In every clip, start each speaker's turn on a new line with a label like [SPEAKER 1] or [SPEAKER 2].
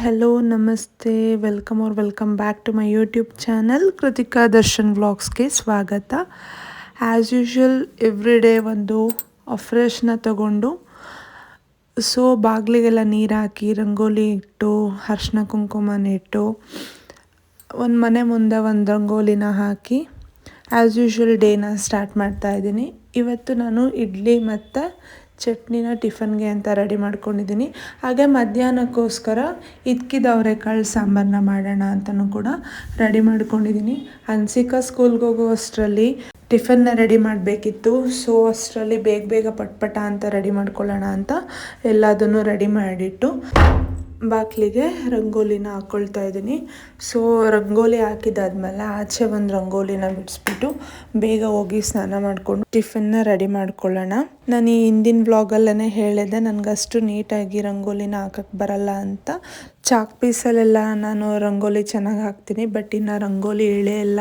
[SPEAKER 1] hello, namaste, welcome back to my YouTube channel Kritika Darshan ವ್ಲಾಗ್ಸ್ಗೆ ಸ್ವಾಗತ. As usual every day ಒಂದು ಫ್ರೆಶ್ನ ತಗೊಂಡು ಬಾಗಿಲಿಗೆಲ್ಲ ನೀರು ಹಾಕಿ ರಂಗೋಲಿ ಇಟ್ಟು ಅರ್ಶಿನ ಕುಂಕುಮನ ಇಟ್ಟು ಒಂದು ಮನೆ ಮುಂದೆ ಒಂದು ರಂಗೋಲಿನ ಹಾಕಿ ಆ್ಯಸ್ ಯೂಶ್ವಲ್ ಡೇನ ಸ್ಟಾರ್ಟ್ ಮಾಡ್ತಾಯಿದ್ದೀನಿ. ಇವತ್ತು ನಾನು ಇಡ್ಲಿ ಮತ್ತು ಚಟ್ನಿನ ಟಿಫನ್ಗೆ ಅಂತ ರೆಡಿ ಮಾಡ್ಕೊಂಡಿದ್ದೀನಿ. ಹಾಗೆ ಮಧ್ಯಾಹ್ನಕ್ಕೋಸ್ಕರ ಇದ್ಕಿದ ಅವರೆಕಾಳು ಸಾಂಬಾರನ್ನ ಮಾಡೋಣ ಅಂತಲೂ ಕೂಡ ರೆಡಿ ಮಾಡ್ಕೊಂಡಿದ್ದೀನಿ. ಹನ್ಸಿಕಾ ಸ್ಕೂಲ್ಗೆ ಹೋಗೋ ಅಷ್ಟರಲ್ಲಿ ಟಿಫನ್ನ ರೆಡಿ ಮಾಡಬೇಕಿತ್ತು. ಅಷ್ಟರಲ್ಲಿ ಬೇಗ ಪಟ್ಪಟ ಅಂತ ರೆಡಿ ಮಾಡ್ಕೊಳ್ಳೋಣ ಅಂತ ಎಲ್ಲದನ್ನು ರೆಡಿ ಮಾಡಿಟ್ಟು ಬಾಗಿಲಿಗೆ ರಂಗೋಲಿನ ಹಾಕ್ಕೊಳ್ತಾ ಇದ್ದೀನಿ. ರಂಗೋಲಿ ಹಾಕಿದಾದ್ಮೇಲೆ ಆಚೆ ಒಂದು ರಂಗೋಲಿನ ಬಿಡಿಸ್ಬಿಟ್ಟು ಬೇಗ ಹೋಗಿ ಸ್ನಾನ ಮಾಡಿಕೊಂಡು ಟಿಫನ್ನ ರೆಡಿ ಮಾಡ್ಕೊಳ್ಳೋಣ. ನಾನು ಈ ಹಿಂದಿನ ವ್ಲಾಗಲ್ಲೇ ಹೇಳಿದೆ ನನಗಷ್ಟು ನೀಟಾಗಿ ರಂಗೋಲಿನ ಹಾಕಕ್ಕೆ ಬರಲ್ಲ ಅಂತ. ಚಾಕ್ ಪೀಸಲ್ಲೆಲ್ಲ ನಾನು ರಂಗೋಲಿ ಚೆನ್ನಾಗಿ ಹಾಕ್ತೀನಿ, ಬಟ್ ಇನ್ನು ರಂಗೋಲಿ ಇಳೆ ಎಲ್ಲ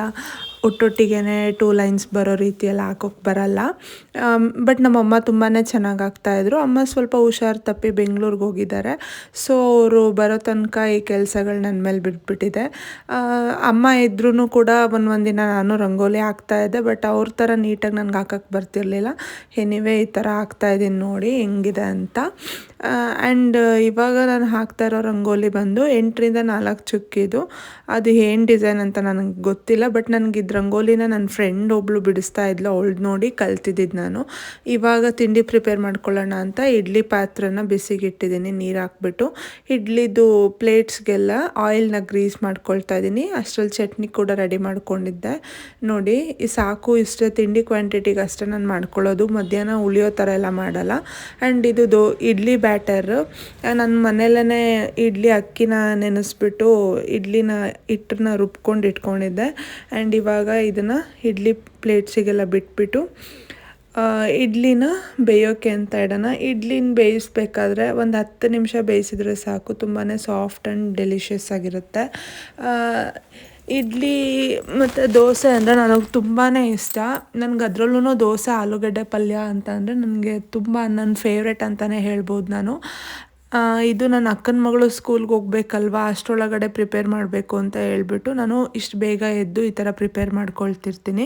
[SPEAKER 1] ಒಟ್ಟೊಟ್ಟಿಗೆ 2 ಲೈನ್ಸ್ ಬರೋ ರೀತಿಯೆಲ್ಲ ಹಾಕೋಕ್ಕೆ ಬರಲ್ಲ. ಬಟ್ ನಮ್ಮಮ್ಮ ತುಂಬಾ ಚೆನ್ನಾಗಿ ಹಾಕ್ತಾಯಿದ್ರು. ಅಮ್ಮ ಸ್ವಲ್ಪ ಹುಷಾರು ತಪ್ಪಿ ಬೆಂಗಳೂರಿಗೆ ಹೋಗಿದ್ದಾರೆ. ಅವರು ಬರೋ ತನಕ ಈ ಕೆಲಸಗಳು ನನ್ನ ಮೇಲೆ ಬಿಟ್ಬಿಟ್ಟಿದೆ. ಅಮ್ಮ ಇದ್ರೂ ಕೂಡ ಒಂದಿನ ನಾನು ರಂಗೋಲಿ ಹಾಕ್ತಾಯಿದ್ದೆ, ಬಟ್ ಅವ್ರ ಥರ ನೀಟಾಗಿ ನನಗೆ ಹಾಕಕ್ಕೆ ಬರ್ತಿರ್ಲಿಲ್ಲ. ಎನಿವೇ ಈ ಥರ ಹಾಕ್ತಾಯಿದ್ದೀನಿ ನೋಡಿ ಹೆಂಗಿದೆ ಅಂತ. ಆ್ಯಂಡ್ ಇವಾಗ ನಾನು ಹಾಕ್ತಾ ಇರೋ ರಂಗೋಲಿ ಬಂದು 8ರಿಂದ 4 ಚುಕ್ಕಿದು. ಅದು ಏನು ಡಿಸೈನ್ ಅಂತ ನನಗೆ ಗೊತ್ತಿಲ್ಲ, ಬಟ್ ನನಗೆ ರಂಗೋಲಿನ ನನ್ನ ಫ್ರೆಂಡ್ ಒಬ್ಳು ಬಿಡಿಸ್ತಾ ಇದ್ಲು, ಅವಳು ನೋಡಿ ಕಲ್ತಿದ್ದಿದ್ದು ನಾನು. ಇವಾಗ ತಿಂಡಿ ಪ್ರಿಪೇರ್ ಮಾಡ್ಕೊಳ್ಳೋಣ ಅಂತ ಇಡ್ಲಿ ಪಾತ್ರನ ಬಿಸಿಗೆ ಇಟ್ಟಿದ್ದೀನಿ ನೀರು ಹಾಕ್ಬಿಟ್ಟು. ಇಡ್ಲಿದು ಪ್ಲೇಟ್ಸ್ಗೆಲ್ಲ ಆಯಿಲ್ನ ಗ್ರೀಸ್ ಮಾಡ್ಕೊಳ್ತಾ ಇದ್ದೀನಿ. ಅಷ್ಟರಲ್ಲಿ ಚಟ್ನಿ ಕೂಡ ರೆಡಿ ಮಾಡ್ಕೊಂಡಿದ್ದೆ ನೋಡಿ. ಸಾಕು, ಇಷ್ಟೇ ತಿಂಡಿ ಕ್ವಾಂಟಿಟಿಗೆ ಅಷ್ಟೇ ನಾನು ಮಾಡ್ಕೊಳ್ಳೋದು, ಮಧ್ಯಾಹ್ನ ಉಳಿಯೋ ಥರ ಎಲ್ಲ ಮಾಡಲ್ಲ. ಆ್ಯಂಡ್ ಇದು ಇಡ್ಲಿ ಬ್ಯಾಟರ್ ನನ್ನ ಮನೆಯಲ್ಲೇ ಇಡ್ಲಿ ಅಕ್ಕಿನ ನೆನೆಸ್ಬಿಟ್ಟು ಇಡ್ಲಿನ ಹಿಟ್ಟನ್ನ ರುಬ್ಕೊಂಡು ಇಟ್ಕೊಂಡಿದ್ದೆ. ಆ್ಯಂಡ್ ಇವಾಗ ಇದನ್ನು ಇಡ್ಲಿ ಪ್ಲೇಟ್ಸಿಗೆಲ್ಲ ಬಿಟ್ಬಿಟ್ಟು ಇಡ್ಲಿನ ಬೇಯೋಕ್ಕೆ ಅಂತ ಇಡೋಣ. ಇಡ್ಲಿನ ಬೇಯಿಸ್ಬೇಕಾದ್ರೆ ಒಂದು 10 ನಿಮಿಷ ಬೇಯಿಸಿದ್ರೆ ಸಾಕು, ತುಂಬಾ ಸಾಫ್ಟ್ ಆ್ಯಂಡ್ ಡೆಲಿಷಿಯಸ್ ಆಗಿರುತ್ತೆ. ಇಡ್ಲಿ ಮತ್ತು ದೋಸೆ ಅಂದರೆ ನನಗೆ ತುಂಬಾ ಇಷ್ಟ. ನನಗೆ ಅದರಲ್ಲೂ ದೋಸೆ ಆಲೂಗಡ್ಡೆ ಪಲ್ಯ ಅಂತ ಅಂದರೆ ನನಗೆ ತುಂಬ ನನ್ನ ಫೇವ್ರೆಟ್ ಅಂತಲೇ ಹೇಳ್ಬೋದು ನಾನು. ಇದು ನನ್ನ ಅಕ್ಕನ ಮಗಳು ಸ್ಕೂಲ್ಗೆ ಹೋಗ್ಬೇಕಲ್ವಾ, ಅಷ್ಟರೊಳಗಡೆ ಪ್ರಿಪೇರ್ ಮಾಡಬೇಕು ಅಂತ ಹೇಳ್ಬಿಟ್ಟು ನಾನು ಇಷ್ಟು ಬೇಗ ಎದ್ದು ಈ ಥರ ಪ್ರಿಪೇರ್ ಮಾಡ್ಕೊಳ್ತಿರ್ತೀನಿ.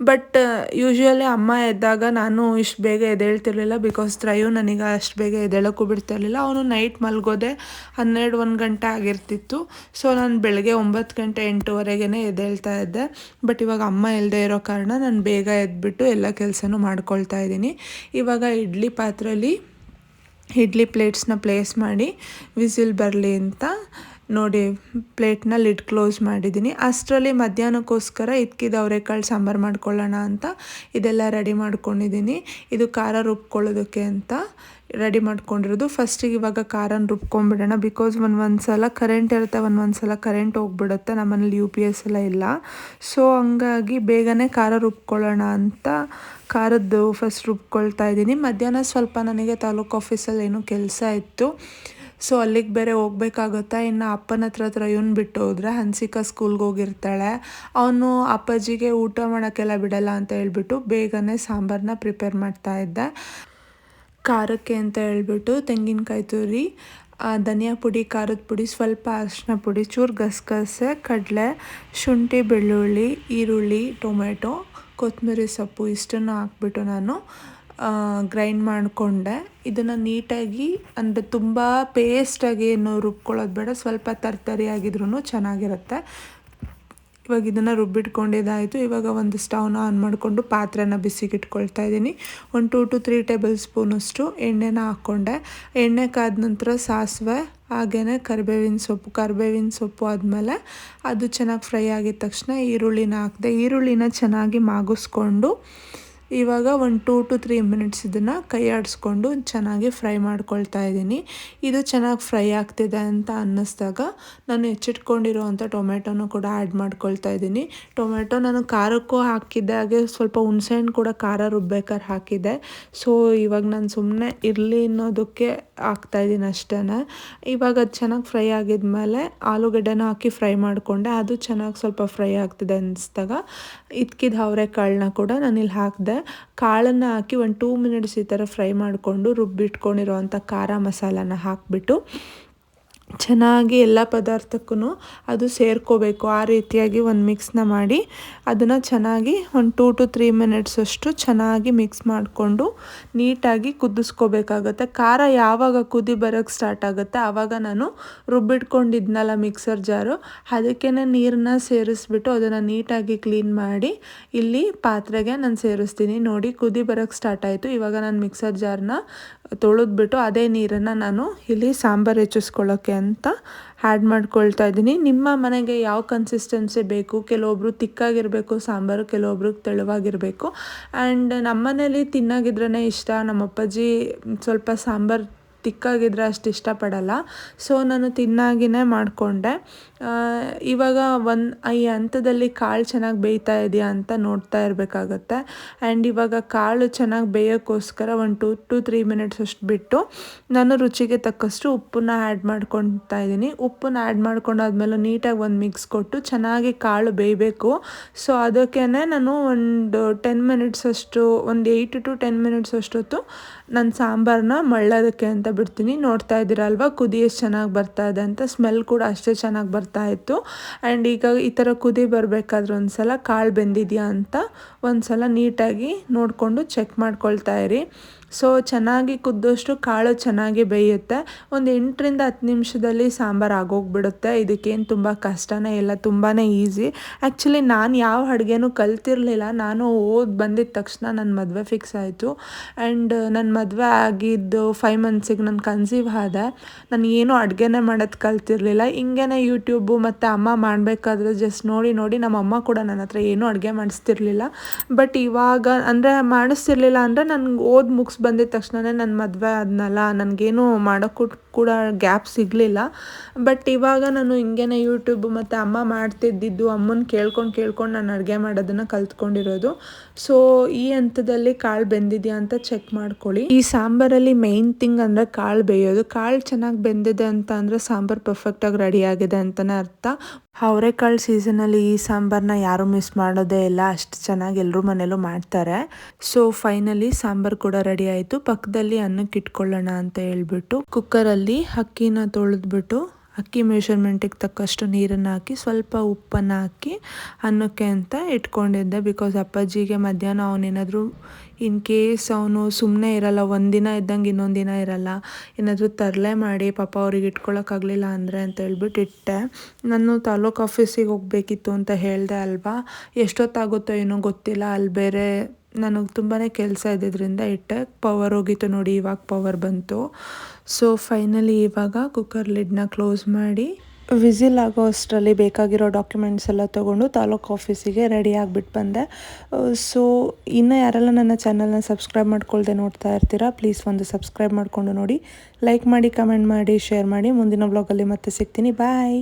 [SPEAKER 1] ಬಟ್ ಯೂಶ್ವಲಿ ಅಮ್ಮ ಎದ್ದಾಗ ನಾನು ಇಷ್ಟು ಬೇಗ ಎದ್ದೇಳ್ತಿರ್ಲಿಲ್ಲ, ಬಿಕಾಸ್ ತ್ರಯು ನನಗೆ ಅಷ್ಟು ಬೇಗ ಎದ್ದೇಳೋಕ್ಕೂ ಬಿಡ್ತಿರ್ಲಿಲ್ಲ. ಅವನು ನೈಟ್ ಮಲ್ಗೋದೆ 12-1 ಗಂಟೆ ಆಗಿರ್ತಿತ್ತು. ನಾನು ಬೆಳಗ್ಗೆ 9 ಗಂಟೆ 8ವರೆಗೇ ಎದ್ದೇಳ್ತಾ ಇದ್ದೆ. ಬಟ್ ಇವಾಗ ಅಮ್ಮ ಇಲ್ಲದೆ ಇರೋ ಕಾರಣ ನಾನು ಬೇಗ ಎದ್ಬಿಟ್ಟು ಎಲ್ಲ ಕೆಲಸನೂ ಮಾಡ್ಕೊಳ್ತಾ ಇದ್ದೀನಿ. ಇವಾಗ ಇಡ್ಲಿ ಪಾತ್ರೆಯಲ್ಲಿ ಇಡ್ಲಿ ಪ್ಲೇಟ್ಸ್ನ ಪ್ಲೇಸ್ ಮಾಡಿ ವಿಸಿಲ್ ಬರಲಿ ಅಂತ ನೋಡಿ ಪ್ಲೇಟ್ನ ಲಿಡ್ ಕ್ಲೋಸ್ ಮಾಡಿದ್ದೀನಿ. ಅಷ್ಟರಲ್ಲಿ ಮಧ್ಯಾಹ್ನಕ್ಕೋಸ್ಕರ ಇದ್ಕಿದ ಅವರೆಕಾಳು ಸಾಂಬಾರು ಮಾಡ್ಕೊಳ್ಳೋಣ ಅಂತ ಇದೆಲ್ಲ ರೆಡಿ ಮಾಡ್ಕೊಂಡಿದ್ದೀನಿ. ಇದು ಖಾರ ರುಬ್ಕೊಳ್ಳೋದಕ್ಕೆ ಅಂತ ರೆಡಿ ಮಾಡ್ಕೊಂಡಿರೋದು. ಫಸ್ಟಿಗೆ ಇವಾಗ ಖಾರನ ರುಬ್ಕೊಂಡ್ಬಿಡೋಣ, ಬಿಕಾಸ್ ಒಂದು ಸಲ ಕರೆಂಟ್ ಇರುತ್ತೆ, ಒಂದು ಸಲ ಕರೆಂಟ್ ಹೋಗ್ಬಿಡುತ್ತೆ. ನಮ್ಮನೇಲಿ UPS ಎಲ್ಲ ಇಲ್ಲ. ಹಂಗಾಗಿ ಬೇಗನೆ ಖಾರ ರುಬ್ಕೊಳ್ಳೋಣ ಅಂತ ಖಾರದ್ದು ಫಸ್ಟ್ ರುಬ್ಕೊಳ್ತಾ ಇದ್ದೀನಿ. ಮಧ್ಯಾಹ್ನ ಸ್ವಲ್ಪ ನನಗೆ ತಾಲೂಕು ಆಫೀಸಲ್ಲಿ ಏನೋ ಕೆಲಸ ಇತ್ತು, ಅಲ್ಲಿಗೆ ಬೇರೆ ಹೋಗ್ಬೇಕಾಗುತ್ತೆ. ಇನ್ನು ಅಪ್ಪನ ಹತ್ರ ಇವನು ಬಿಟ್ಟು ಹೋದರೆ ಹನ್ಸಿಕಾ ಸ್ಕೂಲ್ಗೆ ಹೋಗಿರ್ತಾಳೆ. ಅವನು ಅಪ್ಪಾಜಿಗೆ ಊಟ ಮಾಡೋಕ್ಕೆಲ್ಲ ಬಿಡಲ್ಲ ಅಂತ ಹೇಳ್ಬಿಟ್ಟು ಬೇಗನೆ ಸಾಂಬಾರನ್ನ ಪ್ರಿಪೇರ್ ಮಾಡ್ತಾಯಿದ್ದೆ. ಖಾರಕ್ಕೆ ಅಂತ ಹೇಳ್ಬಿಟ್ಟು ತೆಂಗಿನಕಾಯಿ ತುರಿ, ಧನಿಯಾ ಪುಡಿ, ಖಾರದ ಪುಡಿ, ಸ್ವಲ್ಪ ಅರಿಶಿನ ಪುಡಿ, ಚೂರು ಗಸಗಸೆ, ಕಡಲೆ, ಶುಂಠಿ, ಬೆಳ್ಳುಳ್ಳಿ, ಈರುಳ್ಳಿ, ಟೊಮೆಟೊ, ಕೊತ್ತಂಬರಿ ಸೊಪ್ಪು ಇಷ್ಟನ್ನು ಹಾಕ್ಬಿಟ್ಟು ನಾನು ಗ್ರೈಂಡ್ ಮಾಡಿಕೊಂಡೆ. ಇದನ್ನು ನೀಟಾಗಿ, ಅಂದರೆ ತುಂಬ ಪೇಸ್ಟಾಗಿ ಏನು ರುಬ್ಕೊಳ್ಳೋದು ಬೇಡ, ಸ್ವಲ್ಪ ತರ್ತರಿಯಾಗಿದ್ರೂ ಚೆನ್ನಾಗಿರುತ್ತೆ. ಇವಾಗ ಇದನ್ನು ರುಬ್ಬಿಟ್ಕೊಂಡಿದ್ದಾಯಿತು. ಇವಾಗ ಒಂದು ಸ್ಟವ್ನ ಆನ್ ಮಾಡಿಕೊಂಡು ಪಾತ್ರೆನ ಬಿಸಿಗೆ ಇಟ್ಕೊಳ್ತಾ ಇದ್ದೀನಿ. ಒಂದು 2 to 3 ಟೇಬಲ್ ಸ್ಪೂನಷ್ಟು ಎಣ್ಣೆನ ಹಾಕ್ಕೊಂಡೆ. ಎಣ್ಣೆ ಕಾದ ನಂತರ ಸಾಸಿವೆ, ಹಾಗೆಯೇ ಕರಿಬೇವಿನ ಸೊಪ್ಪು ಆದಮೇಲೆ ಅದು ಚೆನ್ನಾಗಿ ಫ್ರೈ ಆಗಿದ ತಕ್ಷಣ ಈರುಳ್ಳಿನ ಹಾಕಿದೆ. ಈರುಳ್ಳಿನ ಚೆನ್ನಾಗಿ ಮಾಗಿಸ್ಕೊಂಡು ಇವಾಗ ಒಂದು 2 to 3 ಮಿನಿಟ್ಸ್ ಇದನ್ನು ಕೈ ಆಡಿಸ್ಕೊಂಡು ಚೆನ್ನಾಗಿ ಫ್ರೈ ಮಾಡ್ಕೊಳ್ತಾ ಇದ್ದೀನಿ. ಇದು ಚೆನ್ನಾಗಿ ಫ್ರೈ ಆಗ್ತಿದೆ ಅಂತ ಅನ್ನಿಸ್ದಾಗ ನಾನು ಹೆಚ್ಚಿಟ್ಕೊಂಡಿರೋವಂಥ ಟೊಮೆಟೊನೂ ಕೂಡ ಆ್ಯಡ್ ಮಾಡ್ಕೊಳ್ತಾ ಇದ್ದೀನಿ. ಟೊಮೆಟೊ ನಾನು ಖಾರಕ್ಕೂ ಹಾಕಿದ್ದೆ, ಹಾಗೆ ಸ್ವಲ್ಪ ಹುಣಸೆಹಣ್ಣು ಕೂಡ ಖಾರ ರುಬ್ಬೇಕಾದ್ರೆ ಹಾಕಿದ್ದೆ. ಇವಾಗ ನಾನು ಸುಮ್ಮನೆ ಇರಲಿ ಅನ್ನೋದಕ್ಕೆ ಹಾಕ್ತಾಯಿದ್ದೀನಿ ಅಷ್ಟೇ. ಇವಾಗ ಅದು ಚೆನ್ನಾಗಿ ಫ್ರೈ ಆಗಿದ್ಮೇಲೆ ಆಲೂಗಡ್ಡೆನ ಹಾಕಿ ಫ್ರೈ ಮಾಡಿಕೊಂಡೆ. ಅದು ಚೆನ್ನಾಗಿ ಸ್ವಲ್ಪ ಫ್ರೈ ಆಗ್ತಿದೆ ಅನ್ನಿಸ್ದಾಗ ಇದ್ಕಿದ ಅವರೆಕಾಳನ್ನ ಕೂಡ ನಾನಿಲ್ಲಿ ಹಾಕಿದೆ. ಕಾಳನ್ನು ಹಾಕಿ ಒಂದು 2 ಮಿನಿಟ್ಸ್ ಈ ಥರ ಫ್ರೈ ಮಾಡಿಕೊಂಡು ರುಬ್ಬಿಟ್ಕೊಂಡಿರೋವಂಥ ಖಾರ ಮಸಾಲಾನ ಹಾಕಿಬಿಟ್ಟು ಚೆನ್ನಾಗಿ ಎಲ್ಲ ಪದಾರ್ಥಕ್ಕೂ ಅದು ಸೇರ್ಕೋಬೇಕು. ಆ ರೀತಿಯಾಗಿ ಒಂದು ಮಿಕ್ಸ್ನ ಮಾಡಿ ಅದನ್ನು ಚೆನ್ನಾಗಿ ಒಂದು 2 to 3 ಮಿನಿಟ್ಸ್ ಅಷ್ಟು ಚೆನ್ನಾಗಿ ಮಿಕ್ಸ್ ಮಾಡಿಕೊಂಡು ನೀಟಾಗಿ ಕುದಿಸ್ಕೋಬೇಕಾಗತ್ತೆ. ಖಾರ ಯಾವಾಗ ಕುದಿ ಬರೋಕ್ಕೆ ಸ್ಟಾರ್ಟ್ ಆಗುತ್ತೆ ಆವಾಗ ನಾನು ರುಬ್ಬಿಟ್ಕೊಂಡಿದ್ನಲ್ಲ ಮಿಕ್ಸರ್ ಜಾರು, ಅದಕ್ಕೇ ನೀರನ್ನ ಸೇರಿಸ್ಬಿಟ್ಟು ಅದನ್ನು ನೀಟಾಗಿ ಕ್ಲೀನ್ ಮಾಡಿ ಇಲ್ಲಿ ಪಾತ್ರೆಗೆ ನಾನು ಸೇರಿಸ್ತೀನಿ. ನೋಡಿ ಕುದಿ ಬರೋಕ್ಕೆ ಸ್ಟಾರ್ಟ್ ಆಯಿತು. ಇವಾಗ ನಾನು ಮಿಕ್ಸರ್ ಜಾರನ್ನ ತೊಳೆದ್ಬಿಟ್ಟು ಅದೇ ನೀರನ್ನು ನಾನು ಇಲ್ಲಿ ಸಾಂಬಾರು ಹೆಚ್ಚಿಸ್ಕೊಳ್ಳೋಕ್ಕೆ ಅಂತ ಆ್ಯಡ್ ಮಾಡ್ಕೊಳ್ತಾ ಇದ್ದೀನಿ. ನಿಮ್ಮ ಮನೆಗೆ ಯಾವ ಕನ್ಸಿಸ್ಟೆನ್ಸಿ ಬೇಕು, ಕೆಲವೊಬ್ರು ತಿಕ್ಕಾಗಿರಬೇಕು ಸಾಂಬಾರು, ಕೆಲವೊಬ್ರಿಗೆ ತೆಳುವಾಗಿರಬೇಕು. ಆ್ಯಂಡ್ ನಮ್ಮ ಮನೇಲಿ ತಿನ್ನಾಗಿದ್ರೇ ಇಷ್ಟ. ನಮ್ಮ ಅಪ್ಪಾಜಿ ಸ್ವಲ್ಪ ಸಾಂಬಾರು ತಿಕ್ಕಾಗಿದ್ರೆ ಅಷ್ಟು ಇಷ್ಟಪಡಲ್ಲ. ಸೊ ನಾನು ತಿನ್ನಾಗಿನೇ ಮಾಡಿಕೊಂಡೆ. ಇವಾಗ ಈ ಹಂತದಲ್ಲಿ ಕಾಳು ಚೆನ್ನಾಗಿ ಬೇಯ್ತಾ ಇದೆಯಾ ಅಂತ ನೋಡ್ತಾ ಇರಬೇಕಾಗತ್ತೆ. ಆ್ಯಂಡ್ ಇವಾಗ ಕಾಳು ಚೆನ್ನಾಗಿ ಬೇಯೋಕ್ಕೋಸ್ಕರ ಒಂದು 2 to 3 ಮಿನಿಟ್ಸ್ ಅಷ್ಟು ಬಿಟ್ಟು ನಾನು ರುಚಿಗೆ ತಕ್ಕಷ್ಟು ಉಪ್ಪನ್ನ ಆ್ಯಡ್ ಮಾಡ್ಕೊತಾ ಇದ್ದೀನಿ. ಉಪ್ಪನ್ನ ಆ್ಯಡ್ ಮಾಡ್ಕೊಂಡಾದ್ಮೇಲೆ ನೀಟಾಗಿ ಒಂದು ಮಿಕ್ಸ್ ಕೊಟ್ಟು ಚೆನ್ನಾಗಿ ಕಾಳು ಬೇಯಬೇಕು. ಸೊ ಅದಕ್ಕೇ ನಾನು ಒಂದು 10 ಮಿನಿಟ್ಸ್ ಅಷ್ಟು, ಒಂದು 8 to 10 ಮಿನಿಟ್ಸ್ ಅಷ್ಟೊತ್ತು ನಾನು ಸಾಂಬಾರನ್ನ ಮಳ್ಳೋದಕ್ಕೆ ಅಂತ ಬಿಡ್ತೀನಿ. ನೋಡ್ತಾ ಇದ್ದೀರಲ್ವ ಕುದಿ ಎಷ್ಟು ಚೆನ್ನಾಗಿ ಬರ್ತಾ ಇದೆ ಅಂತ, ಸ್ಮೆಲ್ ಕೂಡ ಅಷ್ಟೇ ಚೆನ್ನಾಗಿ ಬರ್ತಾ ಇತ್ತು. ಆ್ಯಂಡ್ ಈಗ ಈ ಥರ ಕುದಿ ಬರಬೇಕಾದ್ರೆ ಒಂದು ಸಲ ಕಾಳು ಬೆಂದಿದೆಯಾ ಅಂತ ಒಂದು ಸಲ ನೀಟಾಗಿ ನೋಡಿಕೊಂಡು ಚೆಕ್ ಮಾಡ್ಕೊಳ್ತಾ ಇರಿ. ಸೊ ಚೆನ್ನಾಗಿ ಕುದ್ದಷ್ಟು ಕಾಳು ಚೆನ್ನಾಗಿ ಬೇಯುತ್ತೆ. ಒಂದು 8 to 10 ನಿಮಿಷದಲ್ಲಿ ಸಾಂಬಾರು ಆಗೋಗ್ಬಿಡುತ್ತೆ. ಇದಕ್ಕೇನು ತುಂಬ ಕಷ್ಟನೇ ಇಲ್ಲ, ತುಂಬಾ ಈಸಿ. ಆ್ಯಕ್ಚುಲಿ ನಾನು ಯಾವ ಅಡುಗೆನೂ ಕಲ್ತಿರಲಿಲ್ಲ. ನಾನು ಬಂದಿದ್ದ ತಕ್ಷಣ ನನ್ನ ಮದುವೆ ಫಿಕ್ಸ್ ಆಯಿತು. ಆ್ಯಂಡ್ ನನ್ನ ಮದುವೆ ಆಗಿದ್ದು 5 ಮಂತ್ಸಿಗೆ ನಾನು ಕನ್ಸೀವ್ ಆದೆ. ನಾನು ಏನೂ ಅಡುಗೆನೇ ಮಾಡೋದು ಕಲ್ತಿರಲಿಲ್ಲ. ಹಿಂಗೇನೆ ಯೂಟ್ಯೂಬು ಮತ್ತು ಅಮ್ಮ ಮಾಡಬೇಕಾದ್ರೆ ಜಸ್ಟ್ ನೋಡಿ ನಮ್ಮ ಅಮ್ಮ ಕೂಡ ನನ್ನ ಹತ್ರ ಏನೂ ಅಡುಗೆ ಮಾಡಿಸ್ತಿರ್ಲಿಲ್ಲ. ಬಟ್ ಇವಾಗ ಅಂದರೆ ಮಾಡಿಸ್ತಿರ್ಲಿಲ್ಲ ಅಂದರೆ ನನಗೆ ಮುಗಿಸ್ ಬಂದಿದ ತಕ್ಷಣವೇ ನನ್ನ ಮದುವೆ ಆದ್ನಲ್ಲ, ನನಗೇನು ಮಾಡೋಕ್ಕೂ ಕೂಡ ಗ್ಯಾಪ್ ಸಿಗಲಿಲ್ಲ. ಬಟ್ ಇವಾಗ ನಾನು ಹಿಂಗೇನೆ ಯೂಟ್ಯೂಬು ಮತ್ತು ಅಮ್ಮ ಮಾಡ್ತಿದ್ದಿದ್ದು ಅಮ್ಮನ ಕೇಳ್ಕೊಂಡು ನಾನು ಅಡುಗೆ ಮಾಡೋದನ್ನು ಕಲ್ತ್ಕೊಂಡಿರೋದು. ಸೊ ಈ ಹಂತದಲ್ಲಿ ಕಾಳು ಬೆಂದಿದೆಯಾ ಅಂತ ಚೆಕ್ ಮಾಡ್ಕೊಳ್ಳಿ. ಈ ಸಾಂಬಾರಲ್ಲಿ ಮೇಯ್ನ್ ಥಿಂಗ್ ಅಂದರೆ ಕಾಳು ಬೇಯೋದು. ಕಾಳು ಚೆನ್ನಾಗಿ ಬೆಂದಿದೆ ಅಂತ ಅಂದರೆ ಸಾಂಬಾರು ಪರ್ಫೆಕ್ಟಾಗಿ ರೆಡಿ ಆಗಿದೆ ಅಂತಲೇ ಅರ್ಥ. ಅವರೆಕಾಳು ಸೀಸನಲ್ಲಿ ಈ ಸಾಂಬಾರನ್ನ ಯಾರೂ ಮಿಸ್ ಮಾಡೋದೇ ಇಲ್ಲ, ಅಷ್ಟು ಚೆನ್ನಾಗಿ ಎಲ್ಲರೂ ಮನೇಲೂ ಮಾಡ್ತಾರೆ. ಸೊ ಫೈನಲಿ ಸಾಂಬಾರು ಕೂಡ ರೆಡಿ ಆಯಿತು. ಪಕ್ಕದಲ್ಲಿ ಅನ್ನಕ್ಕೆ ಇಟ್ಕೊಳ್ಳೋಣ ಅಂತ ಹೇಳ್ಬಿಟ್ಟು ಕುಕ್ಕರಲ್ಲಿ ಅಕ್ಕಿನ ತೊಳೆದ್ಬಿಟ್ಟು ಅಕ್ಕಿ ಮೆಷರ್ಮೆಂಟಿಗೆ ತಕ್ಕಷ್ಟು ನೀರನ್ನು ಹಾಕಿ ಸ್ವಲ್ಪ ಉಪ್ಪನ್ನು ಹಾಕಿ ಅನ್ನಕ್ಕೆ ಅಂತ ಇಟ್ಕೊಂಡಿದ್ದೆ. ಬಿಕಾಸ್ ಅಪ್ಪಾಜಿಗೆ ಮಧ್ಯಾಹ್ನ ಅವನೇನಾದರೂ ಇನ್ ಕೇಸ್ ಅವನು ಸುಮ್ಮನೆ ಇರಲ್ಲ, ಒಂದಿನ ಇದ್ದಂಗೆ ಇನ್ನೊಂದು ದಿನ ಇರಲ್ಲ, ಏನಾದರೂ ತರಲೆ ಮಾಡಿ ಪಾಪ ಅವ್ರಿಗೆ ಇಟ್ಕೊಳ್ಳೋಕ್ಕಾಗಲಿಲ್ಲ ಅಂದರೆ ಅಂತ ಹೇಳ್ಬಿಟ್ಟು ಇಟ್ಟೆ. ನಾನು ತಾಲೂಕು ಆಫೀಸಿಗೆ ಹೋಗಬೇಕಿತ್ತು ಅಂತ ಹೇಳಿದೆ ಅಲ್ವಾ, ಎಷ್ಟೊತ್ತಾಗುತ್ತೋ ಏನೋ ಗೊತ್ತಿಲ್ಲ, ಅಲ್ಲಿ ಬೇರೆ ನನಗೆ ತುಂಬಾ ಕೆಲಸ ಇದ್ದಿದ್ದರಿಂದ ಇಟ್ಟೆ. ಪವರ್ ಹೋಗಿತ್ತು ನೋಡಿ, ಇವಾಗ ಪವರ್ ಬಂತು. ಸೊ ಫೈನಲಿ ಇವಾಗ ಕುಕ್ಕರ್ ಲಿಡ್ನ ಕ್ಲೋಸ್ ಮಾಡಿ ವಿಸಿಲ್ ಆಗೋ ಅಷ್ಟರಲ್ಲಿ ಬೇಕಾಗಿರೋ ಡಾಕ್ಯುಮೆಂಟ್ಸ್ ಎಲ್ಲ ತೊಗೊಂಡು ತಾಲೂಕು ಆಫೀಸಿಗೆ ರೆಡಿ ಆಗಿಬಿಟ್ಟು ಬಂದೆ. ಸೊ ಇನ್ನೂ ಯಾರೆಲ್ಲ ನನ್ನ ಚಾನಲ್ನ ಸಬ್ಸ್ಕ್ರೈಬ್ ಮಾಡ್ಕೊಳ್ದೆ ನೋಡ್ತಾ ಇರ್ತೀರಾ, ಪ್ಲೀಸ್ ಒಂದು ಸಬ್ಸ್ಕ್ರೈಬ್ ಮಾಡಿಕೊಂಡು ನೋಡಿ, ಲೈಕ್ ಮಾಡಿ, ಕಮೆಂಟ್ ಮಾಡಿ, ಶೇರ್ ಮಾಡಿ. ಮುಂದಿನ ಬ್ಲಾಗಲ್ಲಿ ಮತ್ತೆ ಸಿಗ್ತೀನಿ. ಬಾಯ್.